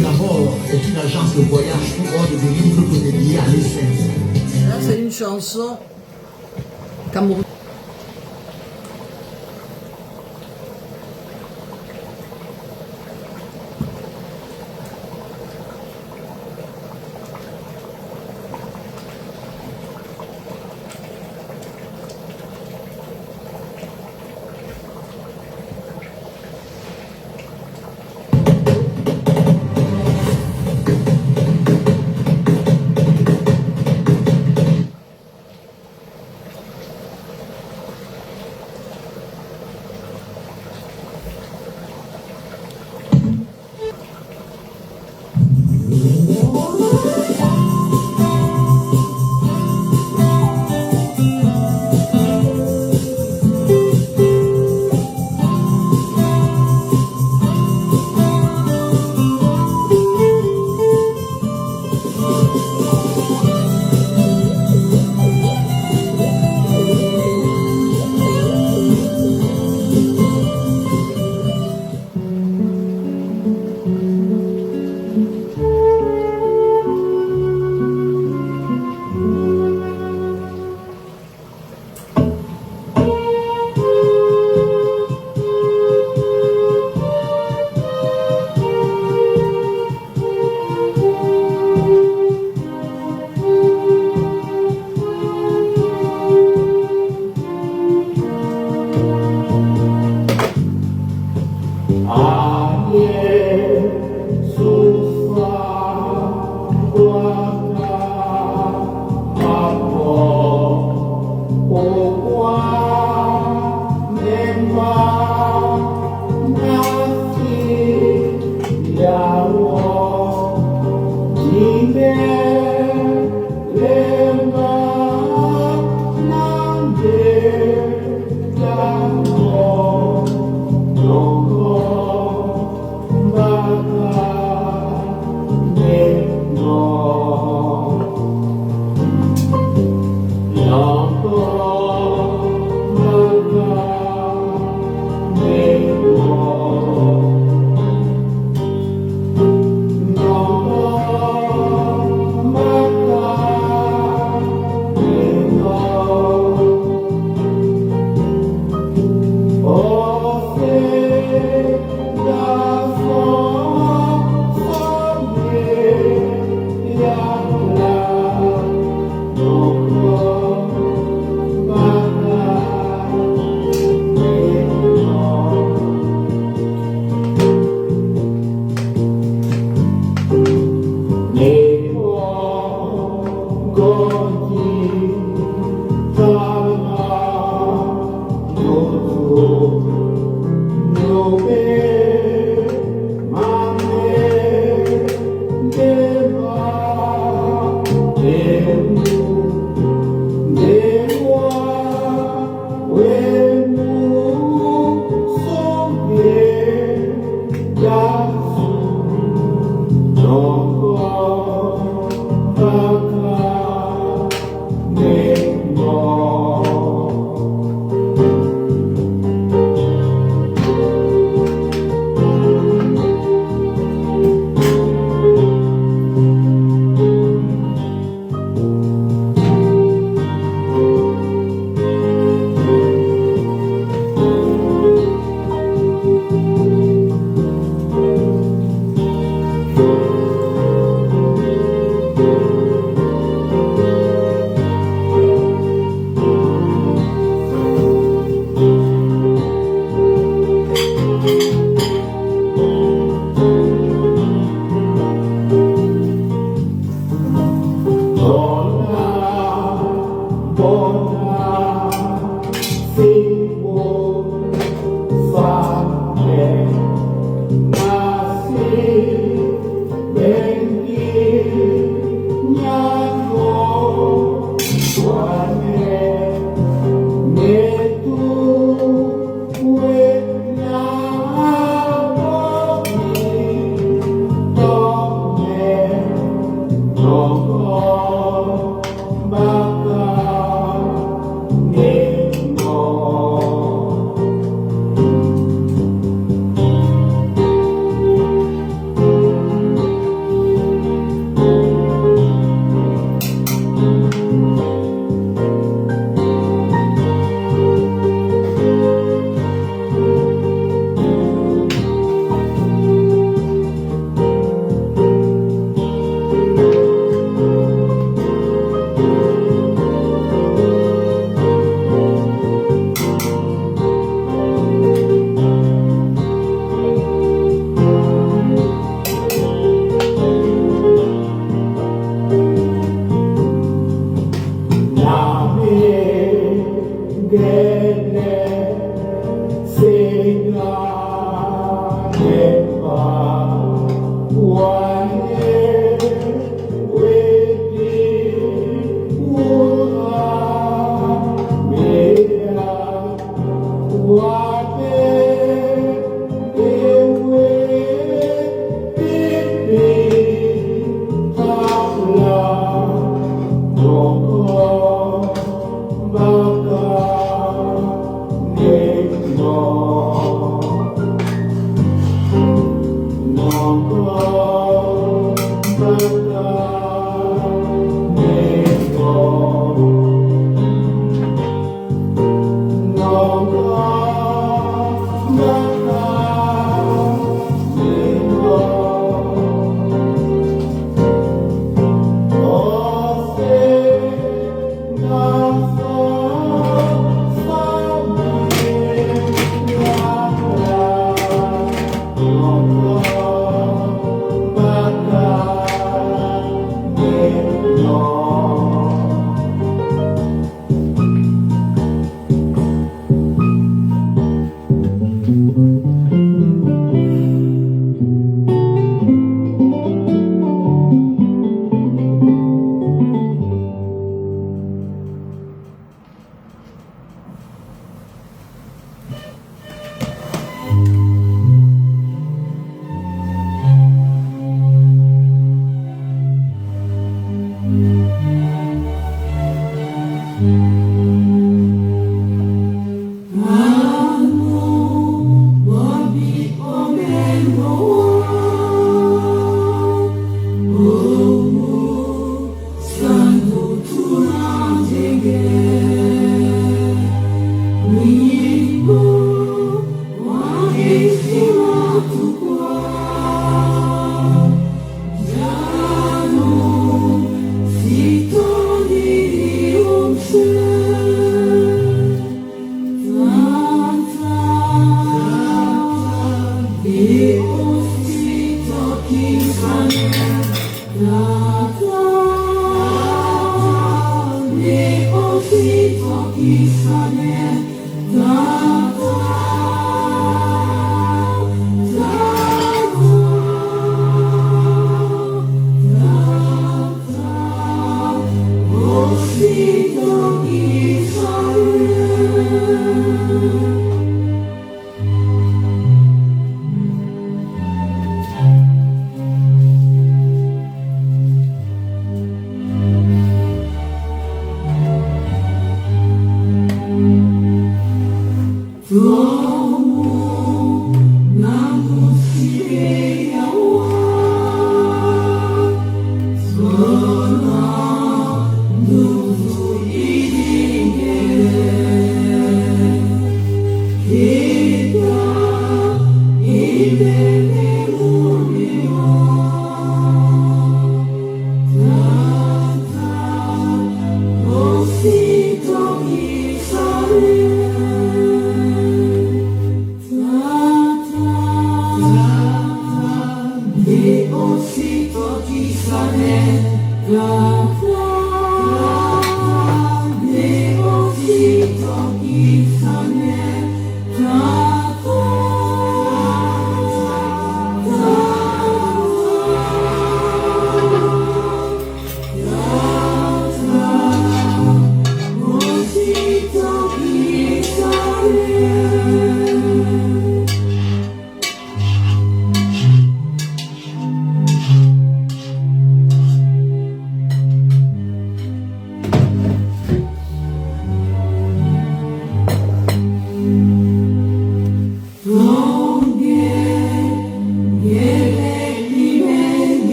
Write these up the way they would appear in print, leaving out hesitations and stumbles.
Nabor est une agence de voyage pour ordre de livres pour des billets à l'essai. Là, c'est une chanson camerounaise.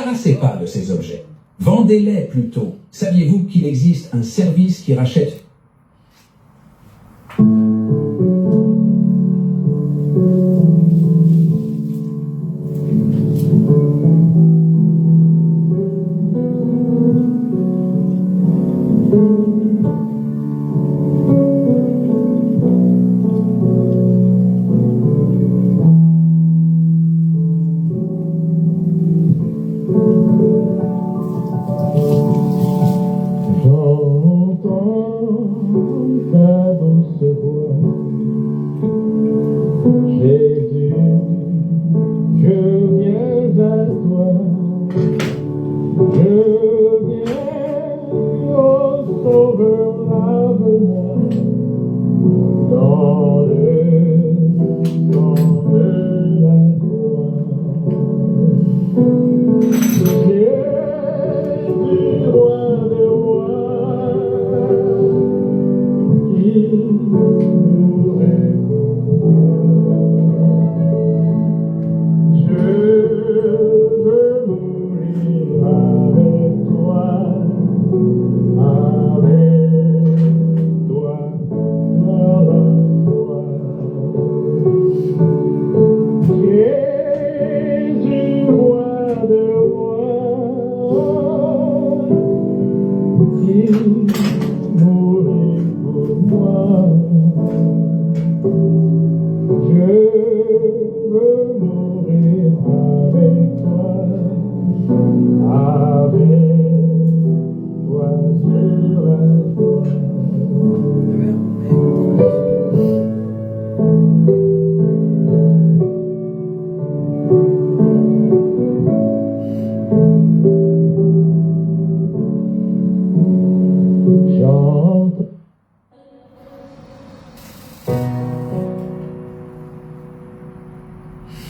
débarrassez pas de ces objets. Vendez-les plutôt. Saviez-vous qu'il existe un service qui rachète?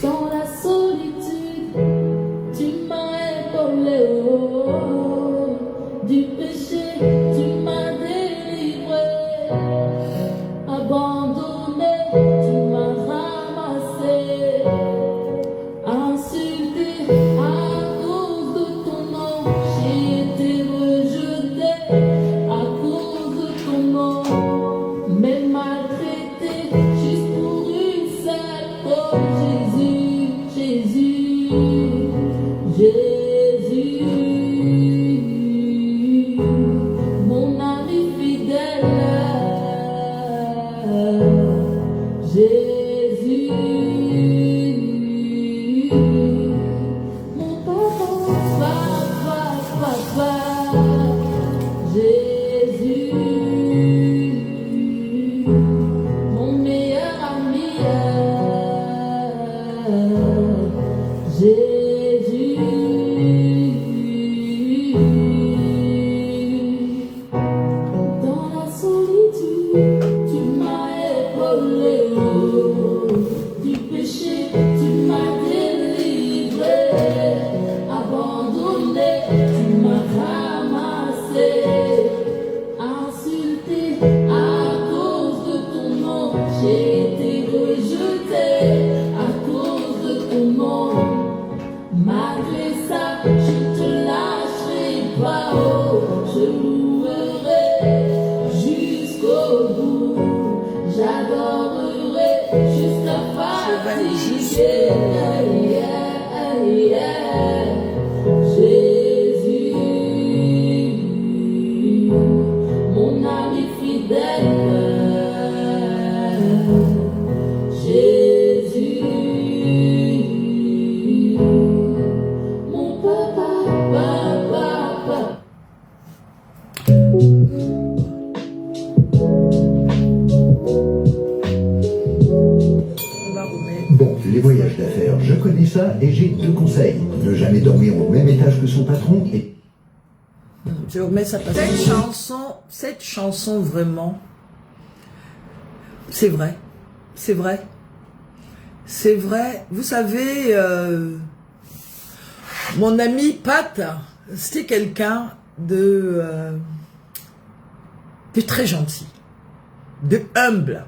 Dans la solitude, tu m'as épaulé, du péché, tu m'as délivré, abandonné, tu m'as ramassé, insulté à cause de ton nom, j'ai été rejeté à cause de ton nom, mais maltraité juste pour une seule cause. Jésus, mon ami fidèle, Jésus, mon papa, Jésus, mon meilleur ami. Jésus, dans la solitude, tu m'as épaulé, du péché, tu m'as délivré, abandonné, tu m'as ramassé, insulté à cause de ton nom, j'ai été rejeté à cause de ton nom. Malgré ça, je te lâcherai pas, oh, je louerai jusqu'au bout, j'adorerai jusqu'à fatiguer, Jésus, mon ami fidèle, Jésus. Bon, les voyages d'affaires, je connais ça et j'ai 2 conseils. Ne jamais dormir au même étage que son patron et... Je remets ça parce que cette chanson vraiment, c'est vrai, c'est vrai, c'est vrai. Vous savez, mon ami Pat, c'était quelqu'un de très gentil, de humble.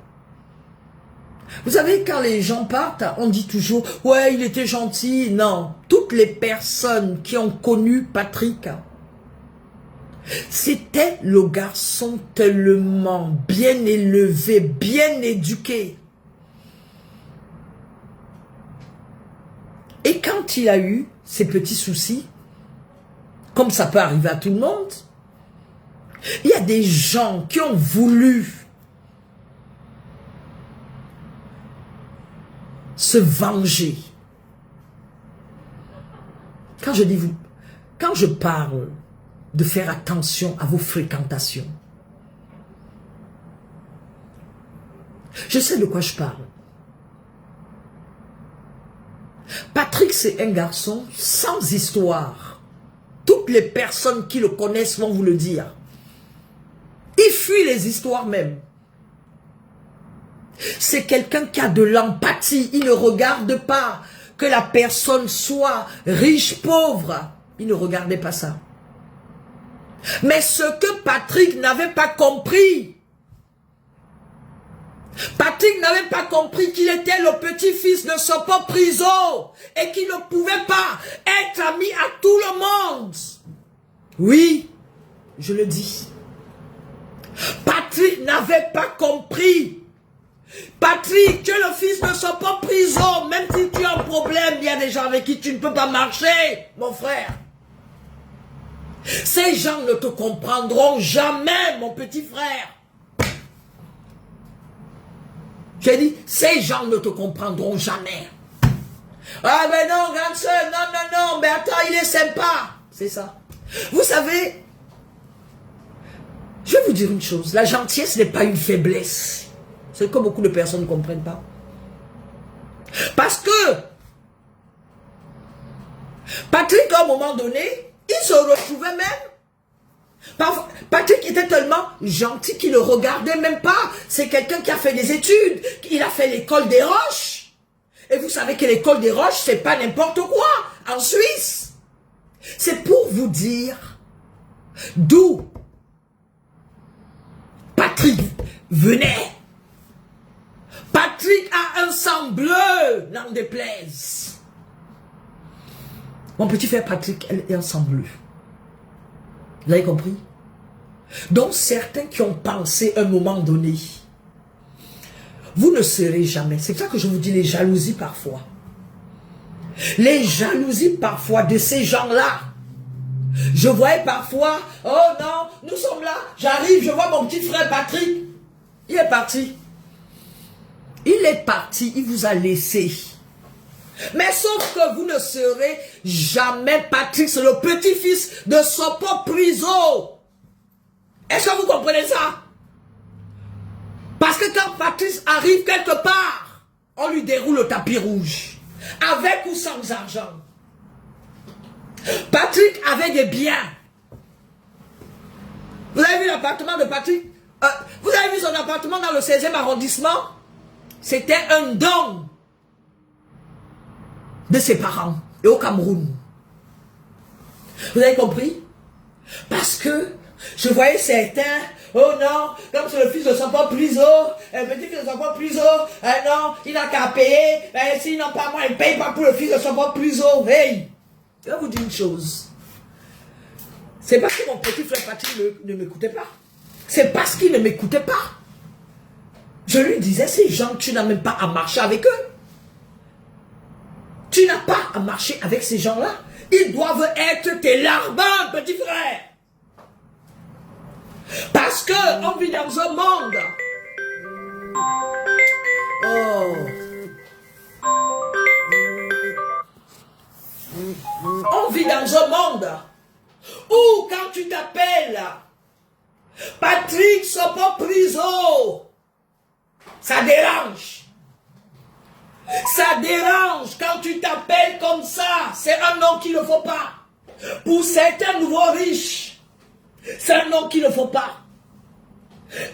Vous savez, quand les gens partent, on dit toujours « Ouais, il était gentil ». Non, tout toutes les personnes qui ont connu Patrick, c'était le garçon tellement bien élevé, bien éduqué. Et quand il a eu ces petits soucis, comme ça peut arriver à tout le monde, il y a des gens qui ont voulu se venger. Quand je dis vous, quand je parle de faire attention à vos fréquentations, je sais de quoi je parle. Patrick, c'est un garçon sans histoire. Toutes les personnes qui le connaissent vont vous le dire. Il fuit les histoires même. C'est quelqu'un qui a de l'empathie. Il ne regarde pas que la personne soit riche, pauvre. Il ne regardait pas ça. Mais ce que Patrick n'avait pas compris, Patrick n'avait pas compris qu'il était le petit-fils de Sopo Priso et qu'il ne pouvait pas être ami à tout le monde. Oui, je le dis. Patrick n'avait pas compris. Patrick, tu es le fils de Sopo Priso. Même si tu as un problème, il y a des gens avec qui tu ne peux pas marcher, mon frère. Ces gens ne te comprendront jamais, mon petit frère. J'ai dit, ces gens ne te comprendront jamais. Ah mais non, grande soeur, non, mais attends, il est sympa. C'est ça. Vous savez, je vais vous dire une chose, la gentillesse n'est pas une faiblesse. C'est ce que beaucoup de personnes ne comprennent pas. Parce que Patrick, à un moment donné, il se retrouvait même. Patrick était tellement gentil qu'il ne regardait même pas. C'est quelqu'un qui a fait des études. Il a fait l'école des Roches. Et vous savez que l'école des Roches, c'est pas n'importe quoi en Suisse. C'est pour vous dire d'où Patrick venait. Patrick a un sang bleu, n'en déplaise. Mon petit frère Patrick, elle est un sang bleu. Vous avez compris? Donc certains qui ont pensé un moment donné, vous ne serez jamais. C'est ça que je vous dis, les jalousies parfois. Les jalousies parfois de ces gens-là. Je voyais parfois, oh non, nous sommes là, j'arrive, je vois mon petit frère Patrick. Il est parti. Il est parti, il vous a laissé. Mais sauf que vous ne serez jamais Patrick, c'est le petit-fils de Sopo Priso. Est-ce que vous comprenez ça? Parce que quand Patrice arrive quelque part, on lui déroule le tapis rouge. Avec ou sans argent. Patrick avait des biens. Vous avez vu l'appartement de Patrick? Vous avez vu son appartement dans le 16e arrondissement? C'était un don de ses parents et au Cameroun. Vous avez compris? Parce que je voyais certains, oh non, comme c'est le fils de Sopo Priso, petit-fils de Sopo Priso, non, il n'a qu'à payer, s'ils n'ont pas moi, ils ne payent pas pour le fils de Sopo Priso. Hey, je vais vous dire une chose. C'est parce que mon petit frère Patrick ne m'écoutait pas. C'est parce qu'il ne m'écoutait pas. Je lui disais, ces gens, tu n'as même pas à marcher avec eux. Tu n'as pas à marcher avec ces gens-là. Ils doivent être tes larbins, petit frère. Parce que on vit dans un monde. Oh. On vit dans un monde où quand tu t'appelles Patrick Sopo Priso, ça dérange. Ça dérange quand tu t'appelles comme ça. C'est un nom qu'il ne faut pas. Pour certains nouveaux riches, c'est un nom qu'il ne faut pas.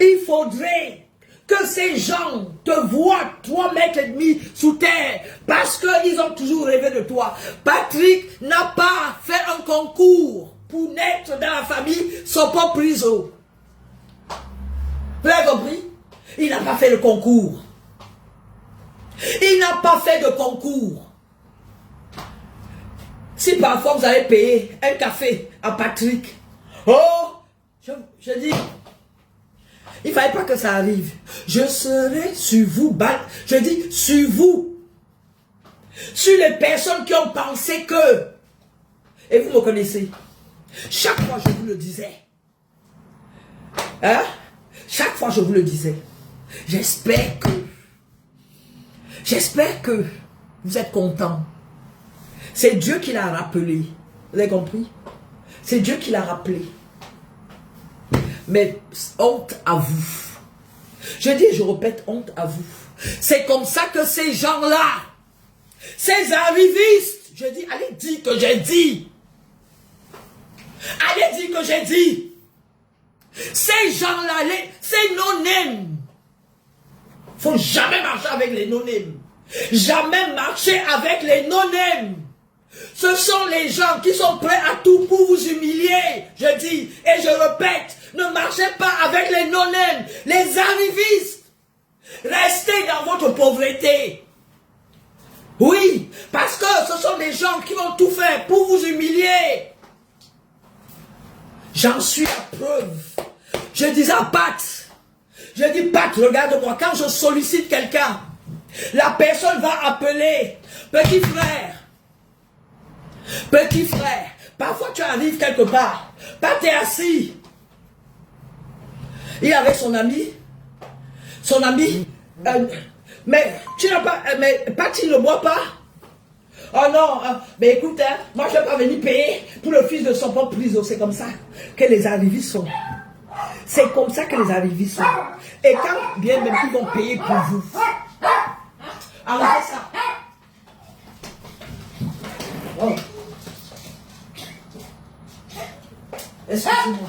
Il faudrait que ces gens te voient, toi, mettre l'ennemi sous terre, parce qu'ils ont toujours rêvé de toi. Patrick n'a pas fait un concours pour naître dans la famille Sopo Priso. Vous avez compris? Il n'a pas fait le concours. Il n'a pas fait de concours. Si parfois vous allez payer un café à Patrick, oh, je dis, il ne fallait pas que ça arrive. Je serai sur vous, je dis sur vous, sur les personnes qui ont pensé que, et vous me connaissez, chaque fois je vous le disais, hein, chaque fois je vous le disais, j'espère que vous êtes contents. C'est Dieu qui l'a rappelé. Vous avez compris? C'est Dieu qui l'a rappelé. Mais honte à vous. Je dis et je répète, honte à vous. C'est comme ça que ces gens-là, ces arrivistes, je dis, allez dire que j'ai dit. Allez dire que j'ai dit. Ces gens-là, ces non-nèmes, faut jamais marcher avec les non-nèmes. Jamais marcher avec les non-nèmes. Ce sont les gens qui sont prêts à tout pour vous humilier. Je dis et je répète, ne marchez pas avec les non-nèmes, les arrivistes. Restez dans votre pauvreté. Oui, parce que ce sont des gens qui vont tout faire pour vous humilier. J'en suis la preuve. Je disais à Pat, je dis Pat, regarde-moi, quand je sollicite quelqu'un, la personne va appeler petit frère, parfois tu arrives quelque part, Pat est assis, il est avec son ami, mais tu n'as pas, mais Pat il ne boit pas. Oh non, mais écoute, hein, moi je ne vais pas venir payer pour le fils de son propre prison. C'est comme ça que les arrivistes sont. C'est comme ça que les arrivistes sont. Et quand bien même ils vont payer pour vous. Arrêtez ça. Oh. Excusez-moi.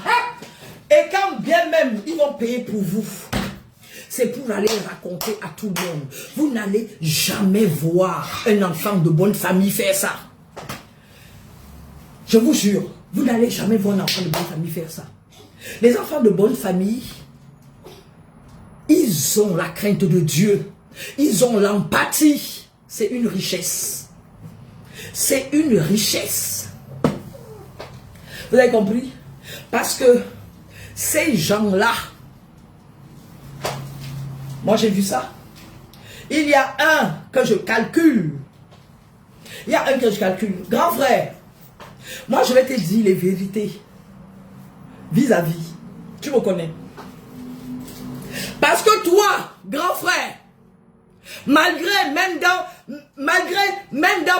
Et quand bien même ils vont payer pour vous, c'est pour aller raconter à tout le monde. Vous n'allez jamais voir un enfant de bonne famille faire ça. Je vous jure, vous n'allez jamais voir un enfant de bonne famille faire ça. Les enfants de bonne famille, ils ont la crainte de Dieu. Ils ont l'empathie. C'est une richesse. C'est une richesse. Vous avez compris? Parce que ces gens-là, moi j'ai vu ça. Il y a un que je calcule. Il y a un que je calcule. Grand frère, moi je vais te dire les vérités. Vis-à-vis. Tu me connais. Parce que toi, grand frère, malgré même dans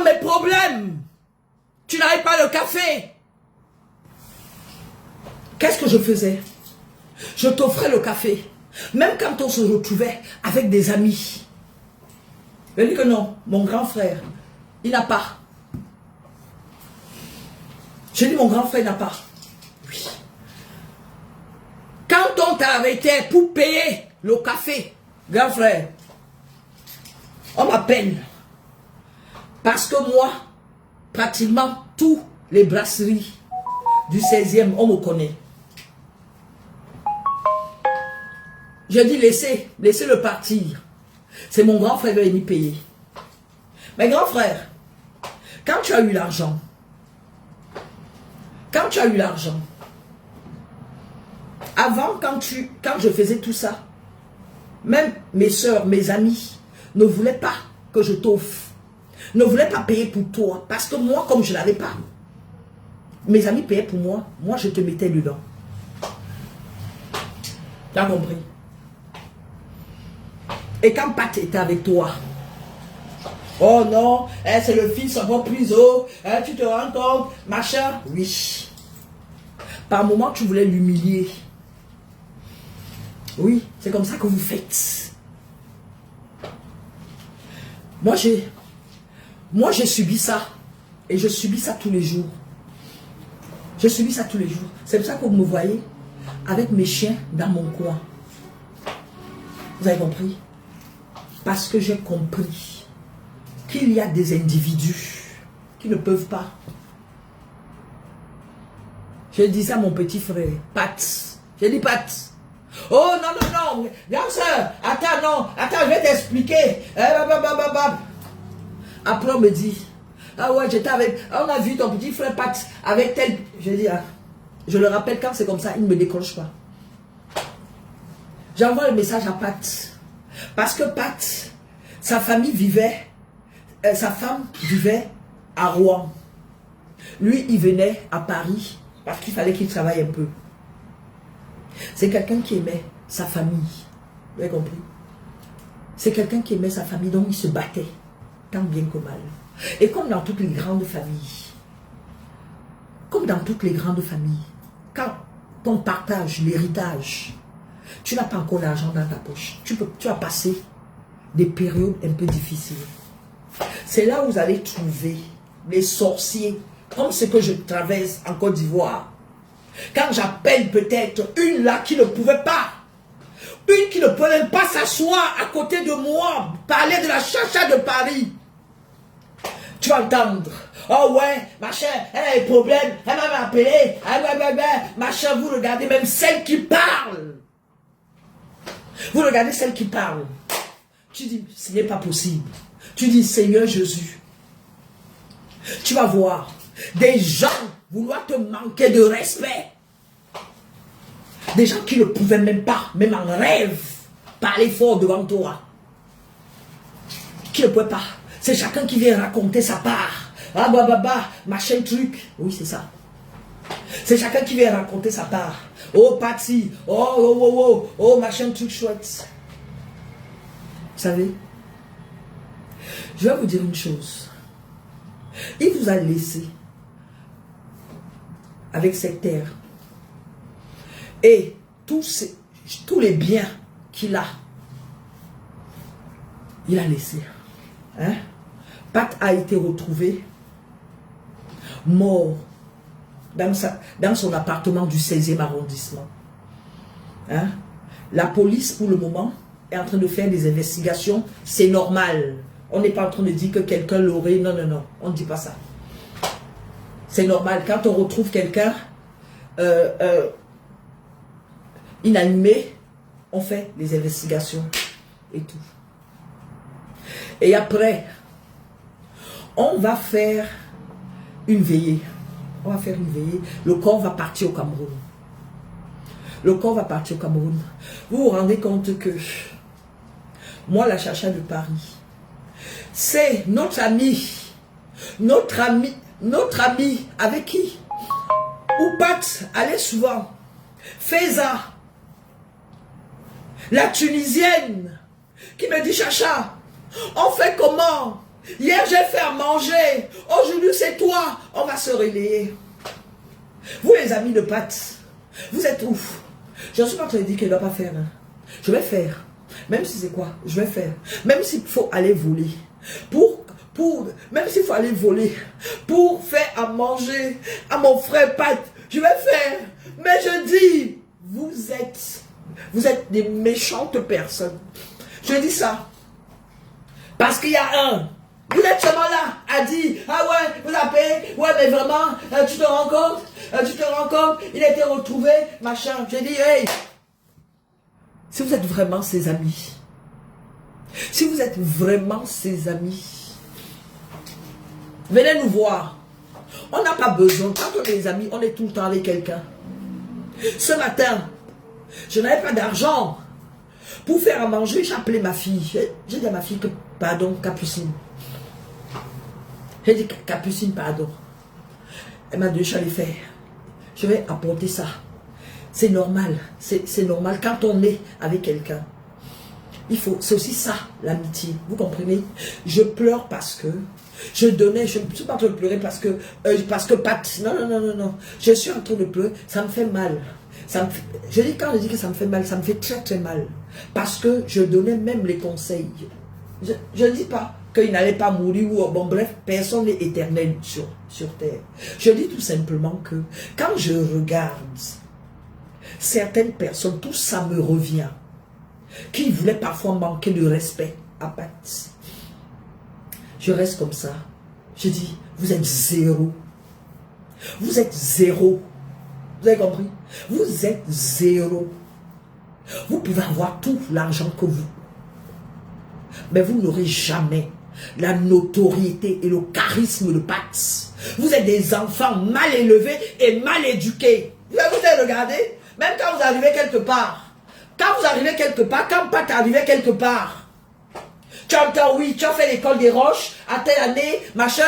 mes problèmes, tu n'avais pas le café. Qu'est-ce que je faisais? Je t'offrais le café. Même quand on se retrouvait avec des amis. Je dis que non, mon grand frère, il n'a pas. Je dis mon grand frère n'a pas. Oui. Quand on t'a arrêté pour payer le café, grand frère, on m'appelle. Parce que moi, pratiquement tous les brasseries du 16e, on me connaît. Je dis laissez-le partir. C'est mon grand frère qui va venir payer. Mais grand frère, quand tu as eu l'argent, avant, quand je faisais tout ça, même mes soeurs, mes amis, ne voulaient pas que je t'offre. Ne voulaient pas payer pour toi. Parce que moi, comme je ne l'avais pas, mes amis payaient pour moi. Moi, je te mettais dedans. Tu as compris? Et quand Pat était avec toi, oh non, c'est le fils en prison, tu te rends compte, machin. Oui. Par moment, tu voulais l'humilier. Oui, c'est comme ça que vous faites. Moi, j'ai subi ça. Et je subis ça tous les jours. Je subis ça tous les jours. C'est pour ça que vous me voyez avec mes chiens dans mon coin. Vous avez compris? Parce que j'ai compris qu'il y a des individus qui ne peuvent pas. Je disais à mon petit frère, Pat, j'ai dit Pat, oh non, bien sûr, attends, je vais t'expliquer. Après on me dit, Ah ouais, j'étais avec, on a vu ton petit frère Pat avec tel. Je dis, ah, je le rappelle quand c'est comme ça, il ne me décroche pas. J'envoie le message à Pat. Parce que Pat, sa famille vivait, sa femme vivait à Rouen. Lui, il venait à Paris parce qu'il fallait qu'il travaille un peu. C'est quelqu'un qui aimait sa famille. Vous avez compris? C'est quelqu'un qui aimait sa famille, donc il se battait, tant bien que mal. Et comme dans toutes les grandes familles, quand on partage l'héritage, tu n'as pas encore l'argent dans ta poche. Tu as passé des périodes un peu difficiles. C'est là où vous allez trouver les sorciers, comme ce que je traverse en Côte d'Ivoire. Quand j'appelle peut-être une là qui ne pouvait pas, une qui ne peut même pas s'asseoir à côté de moi, parler de la chacha de Paris. Tu vas entendre. Oh ouais, machin, elle a des problèmes, elle m'a appelé, machin, vous regardez même celle qui parle. Vous regardez celle qui parle. Tu dis, ce n'est pas possible. Tu dis, Seigneur Jésus, tu vas voir des gens vouloir te manquer de respect. Des gens qui ne pouvaient même pas, même en rêve, parler fort devant toi. Qui ne pouvaient pas. C'est chacun qui vient raconter sa part. Ah machin truc. Oui, c'est ça. C'est chacun qui vient raconter sa part. Oh, Patsy. Oh, machin truc chouette. Vous savez, je vais vous dire une chose. Il vous a laissé avec cette terre. Et tous les biens qu'il a, il a laissé. Hein? Pat a été retrouvé mort dans son appartement du 16e arrondissement. Hein? La police, pour le moment, est en train de faire des investigations. C'est normal. On n'est pas en train de dire que quelqu'un l'aurait. Non, non, non. On ne dit pas ça. C'est normal. Quand on retrouve quelqu'un inanimé, on fait les investigations et tout. Et après, on va faire une veillée. On va faire une veillée. Le corps va partir au Cameroun. Le corps va partir au Cameroun. Vous vous rendez compte que moi, la chacha de Paris, c'est notre ami avec qui ou Pat allait souvent. Faiza, la Tunisienne, qui me dit, Chacha, on fait comment? Hier j'ai fait à manger, aujourd'hui c'est toi, on va se relayer. Vous les amis de Pat, vous êtes ouf. Je ne suis pas en train de dire qu'elle ne doit pas faire. Hein. Je vais faire. Même si c'est quoi, je vais faire. Même s'il faut aller voler. Même s'il faut aller voler. Pour faire à manger à mon frère Pat, je vais faire. Mais je dis, vous êtes des méchantes personnes. Je dis ça. Parce qu'il y a un. Vous êtes seulement là, a dit, ah ouais, vous appelez, ouais, mais vraiment, tu te rends compte, il a été retrouvé, machin. J'ai dit, hey, si vous êtes vraiment ses amis, venez nous voir. On n'a pas besoin, quand on est des amis, on est tout le temps avec quelqu'un. Ce matin, je n'avais pas d'argent pour faire à manger, j'ai appelé ma fille. J'ai dit à ma fille que, pardon, Capucine. J'ai dit, Capucine, pardon. Elle m'a dit, je vais aller faire. Je vais apporter ça. C'est normal. C'est normal. Quand on est avec quelqu'un, c'est aussi ça, l'amitié. Vous comprenez? Je pleure parce que je donnais, je ne suis pas en train de pleurer parce que Pat, non. Je suis en train de pleurer, ça me fait mal. Quand je dis que ça me fait mal, ça me fait très très mal. Parce que je donnais même les conseils. Je ne dis pas qu'il n'allait pas mourir ou bon bref, personne n'est éternel sur terre. Je dis tout simplement que quand je regarde certaines personnes, tout ça me revient. Qui voulaient parfois manquer de respect à Pat. Je reste comme ça. Je dis, vous êtes zéro. Vous êtes zéro. Vous avez compris? Vous êtes zéro. Vous pouvez avoir tout l'argent que vous. Mais vous n'aurez jamais la notoriété et le charisme de Pat. Vous êtes des enfants mal élevés et mal éduqués. Vous avez regardé, même quand vous arrivez quelque part, quand Pat arrivait quelque part, tu entends, oui, tu as fait l'école des Roches, à telle année, machin,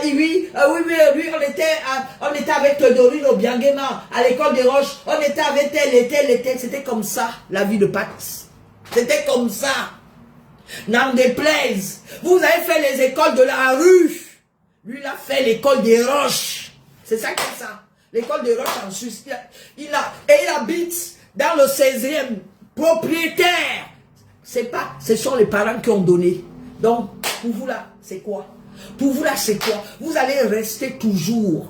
oui, on était avec Dorine au Biangema, à l'école des Roches, on était avec tel, c'était comme ça, la vie de Pat. C'était comme ça. N'en déplaise, vous avez fait les écoles de la rue, lui il a fait l'école des Roches, c'est ça que c'est ça, l'école des Roches en Suisse, il habite dans le 16e, propriétaire. Ce sont les parents qui ont donné. Donc, pour vous là, c'est quoi? Pour vous là, c'est quoi? Vous allez rester toujours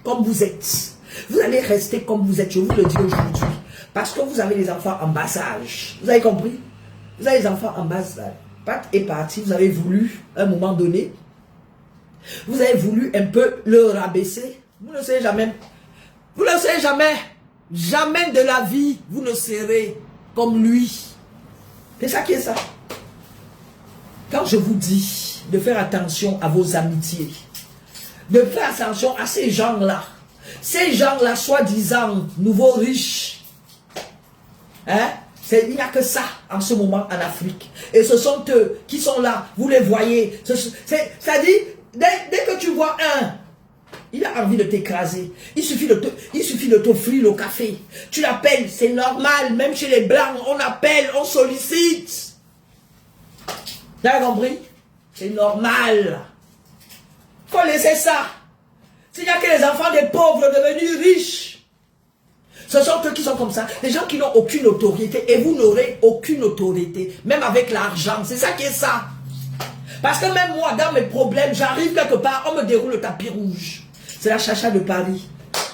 comme vous êtes. Vous allez rester comme vous êtes, je vous le dis aujourd'hui. Parce que vous avez les enfants en bas âge. Vous avez compris? Vous avez les enfants en bas âge. Pat est parti, vous avez voulu, à un moment donné, vous avez voulu un peu le rabaisser. Vous ne savez jamais. Vous ne savez jamais. Jamais de la vie, vous ne serez comme lui. C'est ça qui est ça. Quand je vous dis de faire attention à vos amitiés, de faire attention à ces gens-là, soi-disant nouveaux riches, hein? Il n'y a que ça en ce moment en Afrique. Et ce sont eux qui sont là, vous les voyez. C'est-à-dire, dès que tu vois un, il a envie de t'écraser. Il suffit de t'offrir le café. Tu l'appelles, c'est normal. Même chez les Blancs, on appelle, on sollicite. Tu as compris? C'est normal. Il faut laisser ça. S'il n'y a que les enfants des pauvres devenus riches, ce sont eux qui sont comme ça. Les gens qui n'ont aucune autorité. Et vous n'aurez aucune autorité. Même avec l'argent. C'est ça qui est ça. Parce que même moi, dans mes problèmes, j'arrive quelque part, on me déroule le tapis rouge. C'est la chacha de Paris.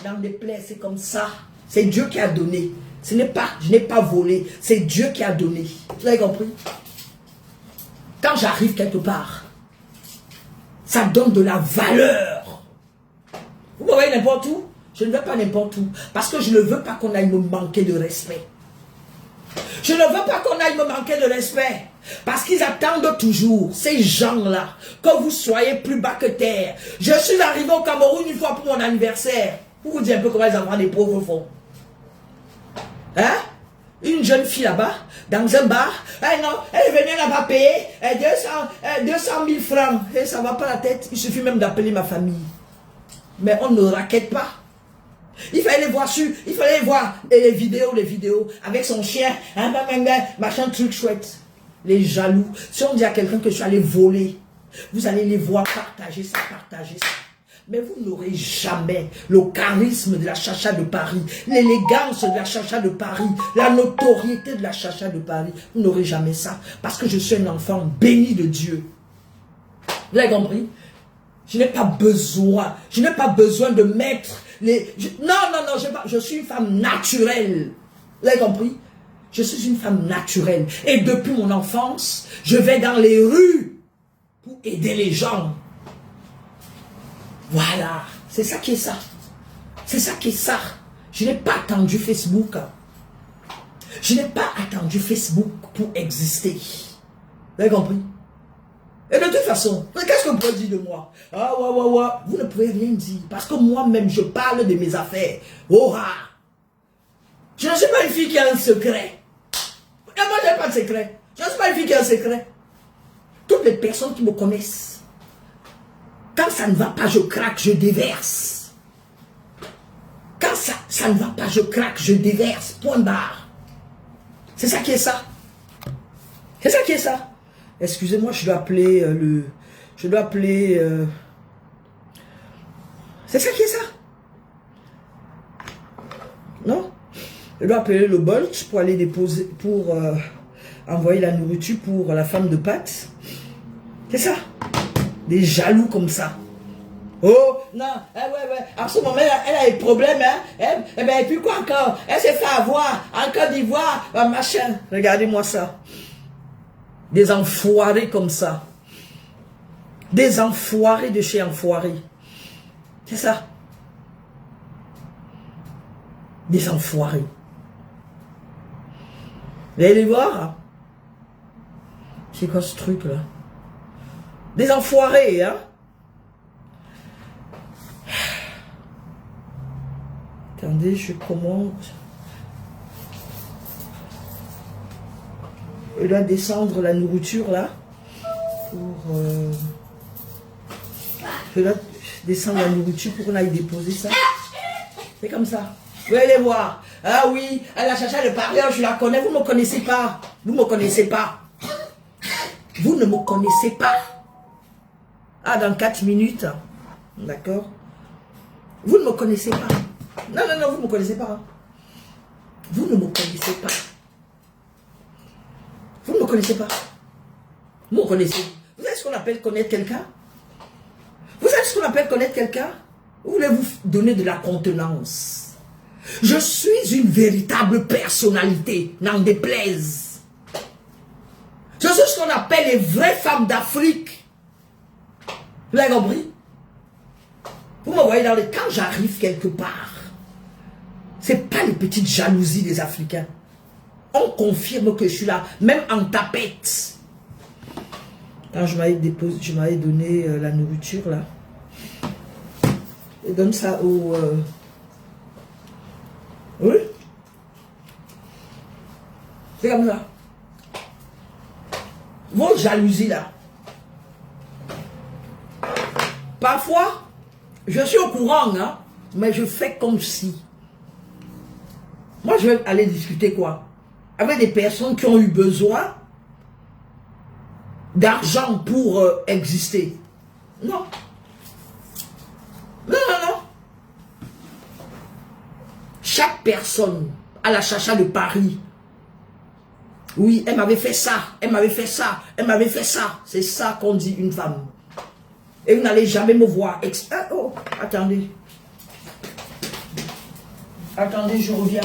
Dans des plaies, c'est comme ça. C'est Dieu qui a donné. Je n'ai pas volé. C'est Dieu qui a donné. Vous avez compris? Quand j'arrive quelque part, ça donne de la valeur. Vous me voyez n'importe où? Je ne vais pas n'importe où. Parce que je ne veux pas qu'on aille me manquer de respect. Je ne veux pas qu'on aille me manquer de respect. Parce qu'ils attendent toujours, ces gens-là, que vous soyez plus bas que terre. Je suis arrivé au Cameroun une fois pour mon anniversaire. Pour vous dire un peu comment les enfants des pauvres font. Hein? Une jeune fille là-bas, dans un bar, non, elle venait là-bas payer 200 000 francs. Et ça ne va pas la tête. Il suffit même d'appeler ma famille. Mais on ne raquette pas. Il fallait voir les vidéos avec son chien, machin truc chouette. Les jaloux. Si on dit à quelqu'un que je suis allé voler, vous allez les voir partager ça. Mais vous n'aurez jamais le charisme de la chacha de Paris, l'élégance de la chacha de Paris, la notoriété de la chacha de Paris. Vous n'aurez jamais ça. Parce que je suis un enfant béni de Dieu. Vous avez compris? Je n'ai pas besoin de mettre les... Non, je suis une femme naturelle. Vous avez compris? Je suis une femme naturelle. Et depuis mon enfance, je vais dans les rues pour aider les gens. Voilà. C'est ça qui est ça. C'est ça qui est ça. Je n'ai pas attendu Facebook. Je n'ai pas attendu Facebook pour exister. Vous avez compris? Et de toute façon, qu'est-ce que vous pouvez dire de moi? Vous ne pouvez rien dire. Parce que moi-même, je parle de mes affaires. Je ne suis pas une fille qui a un secret. Et moi, je n'ai pas de secret. Je ne suis pas une fille qui a un secret. Toutes les personnes qui me connaissent, quand ça ne va pas, je craque, je déverse. Quand ça ne va pas, je craque, je déverse. Point barre. C'est ça qui est ça. C'est ça qui est ça. Excusez-moi, je dois appeler c'est ça qui est ça. Non? Je dois appeler le Bolt pour aller déposer, pour envoyer la nourriture pour la femme de Pat. C'est ça. Des jaloux comme ça. Oh, non, ouais. En ce moment, elle a des problèmes, hein. Et puis quoi encore? Elle s'est fait avoir en Côte d'Ivoire, machin. Regardez-moi ça. Des enfoirés comme ça. Des enfoirés de chez enfoirés. C'est ça. Des enfoirés. Vous allez les voir? C'est quoi ce truc là? Des enfoirés, hein. Attendez, je commande. Je dois descendre la nourriture là. Pour... Je dois descendre la nourriture pour qu'on aille déposer ça. C'est comme ça. Vous allez voir. Ah oui, à la chacha de Paris, je la connais. Vous ne me connaissez pas. Vous ne me connaissez pas. Vous ne me connaissez pas. Ah, dans 4 minutes. D'accord. Vous ne me connaissez pas. Non, non, non, vous ne me connaissez pas. Vous ne me connaissez pas. Vous ne me connaissez pas. Vous me connaissez. Vous savez ce qu'on appelle connaître quelqu'un? Vous savez ce qu'on appelle connaître quelqu'un? Vous voulez vous donner de la contenance. Je suis une véritable personnalité, n'en déplaise. Je suis ce qu'on appelle les vraies femmes d'Afrique. Vous l'avez compris? Vous me voyez dans les... Quand j'arrive quelque part, c'est pas les petites jalousies des Africains. On confirme que je suis là, même en tapette. Quand je m'avais donné la nourriture là. Et donne ça au... Oui. C'est comme ça. Vos jalousies là. Parfois, je suis au courant, hein, mais je fais comme si. Moi, je vais aller discuter quoi? Avec des personnes qui ont eu besoin d'argent pour exister. Non. Non, non, non. Chaque personne à la chacha de Paris, oui, elle m'avait fait ça, elle m'avait fait ça, elle m'avait fait ça. C'est ça qu'on dit une femme. Et vous n'allez jamais me voir. Ah, oh, attendez. Attendez, je reviens.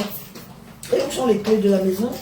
Et où sont les clés de la maison?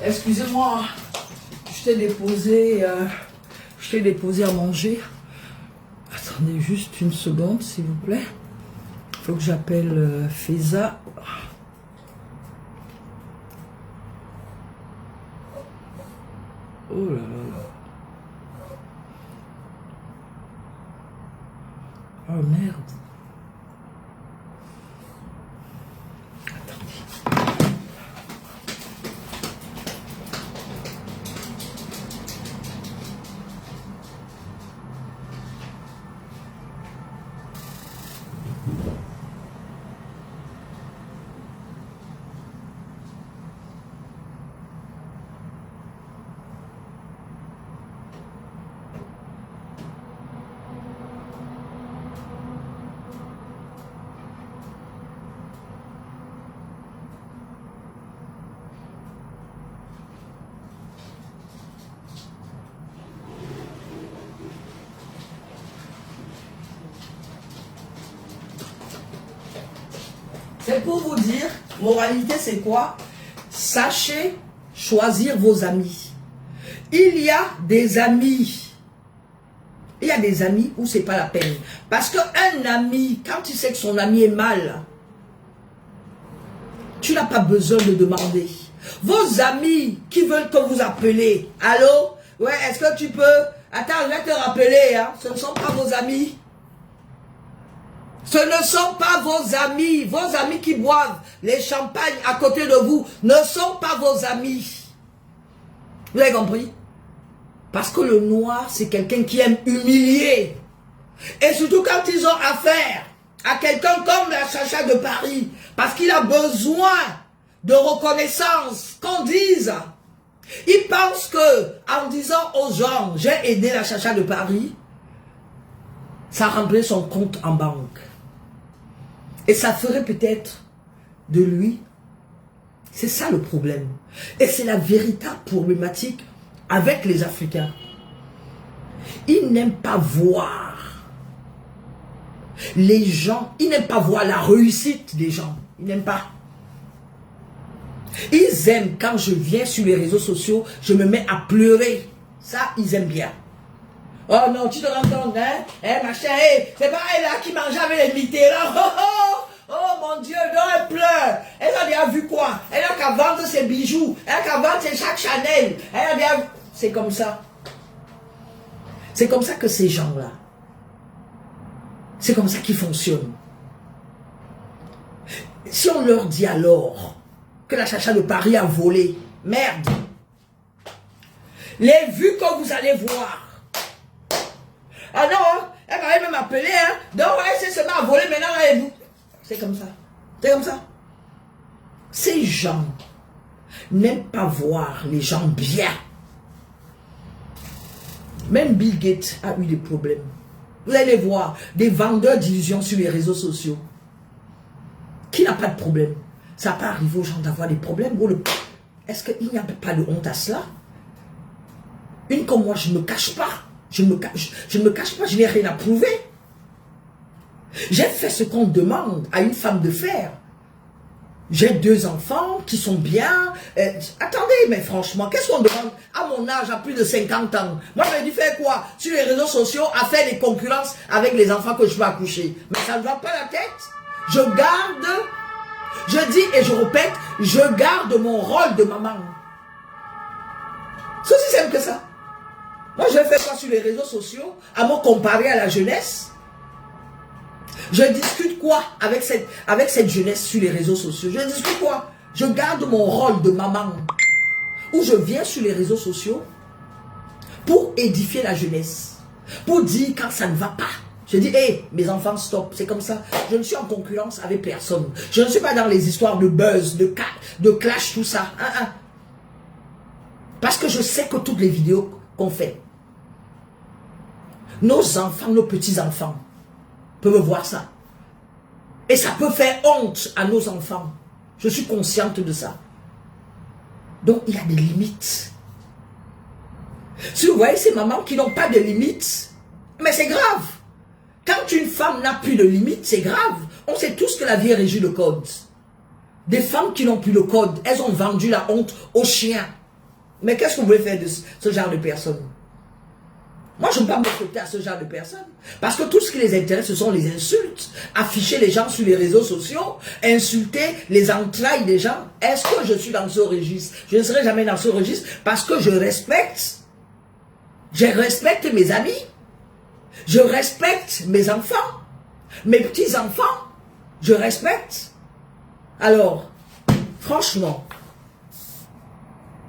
Excusez-moi, je t'ai déposé à manger. Attendez juste une seconde, s'il vous plaît. Il faut que j'appelle Feza. Oh là là là. Oh merde. C'est pour vous dire, moralité c'est quoi? Sachez choisir vos amis. Il y a des amis. Il y a des amis où c'est pas la peine. Parce qu'un ami, quand tu sais que son ami est mal, tu n'as pas besoin de demander. Vos amis qui veulent que vous appelez, allô? Ouais, est-ce que tu peux? Attends, je vais te rappeler, hein. Ce ne sont pas vos amis. Ce ne sont pas vos amis qui boivent les champagnes à côté de vous ne sont pas vos amis. Vous avez compris? Parce que le noir, c'est quelqu'un qui aime humilier. Et surtout quand ils ont affaire à quelqu'un comme la Chacha de Paris, parce qu'il a besoin de reconnaissance, qu'on dise. Il pense que en disant aux gens, j'ai aidé la Chacha de Paris, ça remplit son compte en banque. Et ça ferait peut-être de lui. C'est ça le problème. Et c'est la véritable problématique avec les Africains. Ils n'aiment pas voir les gens. Ils n'aiment pas voir la réussite des gens. Ils n'aiment pas. Ils aiment quand je viens sur les réseaux sociaux, je me mets à pleurer. Ça, ils aiment bien. Oh non, tu te rends compte, hein? Eh, machin, c'est pas elle là qui mangeait avec les Mitterrand. Oh mon Dieu, non, elle pleure. Elle a bien vu quoi? Elle a qu'à vendre ses bijoux. Elle a qu'à vendre ses sacs Chanel. Elle a bien... C'est comme ça. C'est comme ça que ces gens-là, c'est comme ça qu'ils fonctionnent. Si on leur dit alors que la Chacha de Paris a volé, merde. Les vues que vous allez voir. Ah non, elle m'avait même appelé, hein. Donc, elle s'est seulement volé, maintenant, là, et vous. C'est comme ça. C'est comme ça. Ces gens n'aiment pas voir les gens bien. Même Bill Gates a eu des problèmes. Vous allez voir des vendeurs d'illusions sur les réseaux sociaux. Qui n'a pas de problème? Ça peut arriver aux gens d'avoir des problèmes. Est-ce qu'il n'y a pas de honte à cela? Une comme moi, je ne me cache pas. Je ne me cache pas, je n'ai rien à prouver. J'ai fait ce qu'on demande à une femme de faire. J'ai 2 enfants qui sont bien. Attendez, mais franchement, qu'est-ce qu'on demande à mon âge, à plus de 50 ans? Moi, je me dis faire quoi? Sur les réseaux sociaux, à faire des concurrences avec les enfants que je peux accoucher. Mais ça ne va pas la tête. Je garde, je dis et je répète, je garde mon rôle de maman. C'est aussi simple que ça. Moi, je fais quoi sur les réseaux sociaux à me comparer à la jeunesse? Je discute quoi avec cette jeunesse sur les réseaux sociaux? Je discute quoi? Je garde mon rôle de maman. Où je viens sur les réseaux sociaux pour édifier la jeunesse. Pour dire quand ça ne va pas. Je dis, hé, mes enfants, stop. C'est comme ça. Je ne suis en concurrence avec personne. Je ne suis pas dans les histoires de buzz, de clash, tout ça. Parce que je sais que toutes les vidéos qu'on fait, nos enfants, nos petits-enfants, peuvent voir ça. Et ça peut faire honte à nos enfants. Je suis consciente de ça. Donc, il y a des limites. Si vous voyez ces mamans qui n'ont pas de limites, mais c'est grave. Quand une femme n'a plus de limites, c'est grave. On sait tous que la vie régit le code. Des femmes qui n'ont plus le code, elles ont vendu la honte aux chiens. Mais qu'est-ce que vous voulez faire de ce genre de personnes? Moi, je ne peux pas m'occuper à ce genre de personnes. Parce que tout ce qui les intéresse, ce sont les insultes. Afficher les gens sur les réseaux sociaux, insulter les entrailles des gens. Est-ce que je suis dans ce registre? Je ne serai jamais dans ce registre parce que je respecte mes amis. Je respecte mes enfants, mes petits-enfants. Je respecte. Alors, franchement,